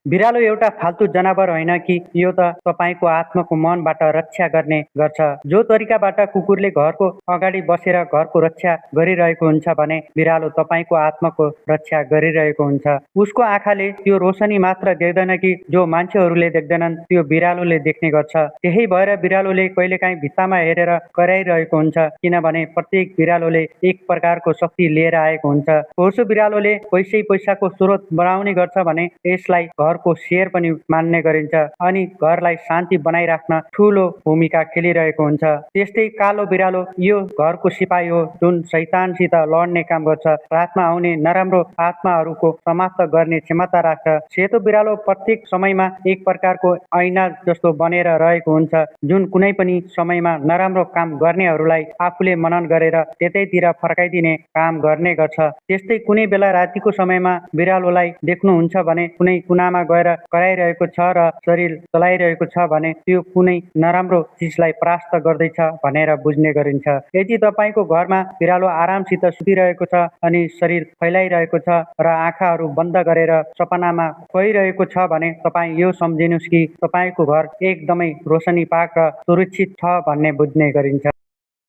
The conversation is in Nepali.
बिरालो एउटा फाल्तु जनावर होइन कि यो त तपाईँको आत्माको मनबाट रक्षा गर्ने गर्छ। जो तरिकाबाट कुकुरले घरको अगाडि बसेर घरको रक्षा गरिरहेको हुन्छ भने बिरालो तपाईँको आत्माको रक्षा गरिरहेको हुन्छ। उसको आँखाले त्यो रोशनी मात्र देख्दैन कि जो मान्छेहरूले देख्दैनन् त्यो बिरालोले देख्ने गर्छ। त्यही भएर बिरालोले कहिलेकाहीँ भित्तामा हेरेर कराइरहेको हुन्छ, किनभने प्रत्येक बिरालोले एक प्रकारको शक्ति लिएर आएको हुन्छ। पोर्सो बिरालोले पैसाको स्रोत बनाउने गर्छ भने यसलाई घरको शेर पनि मान्ने गरिन्छ अनि घरलाई शान्ति बनाइराख्न ठूलो भूमिका खेलिरहेको हुन्छ। त्यस्तै कालो बिरालो यो घरको सिपाही हो जुन शैतानसित लड्ने काम गर्छ। रातमा आउने नराम्रो आत्माहरूको समाप्त गर्ने क्षमता राख्छ। सेतो बिरालो प्रत्येक समयमा एक प्रकारको ऐना जस्तो बनेर रहेको हुन्छ जुन कुनै पनि समयमा नराम्रो काम गर्नेहरूलाई आफूले मनन गरेर त्यतैतिर फर्काइदिने काम गर्ने गर्छ। त्यस्तै कुनै बेला रातिको समयमा बिरालोलाई देख्नुहुन्छ भने कुनै कुनामा गएर कराइरहेको छ र शरीर चलाइरहेको छ भने त्यो कुनै नराम्रो चिजलाई परास्त गर्दैछ भनेर बुझ्ने गरिन्छ। यदि तपाईँको घरमा बिरालो आरामसित सुतिरहेको छ अनि शरीर फैलाइरहेको छ र आँखाहरू बन्द गरेर सपनामा खोइरहेको छ भने तपाईँ यो सम्झिनुहोस् कि तपाईँको घर एकदमै रोशनी पाक र सुरक्षित छ भन्ने बुझ्ने गरिन्छ।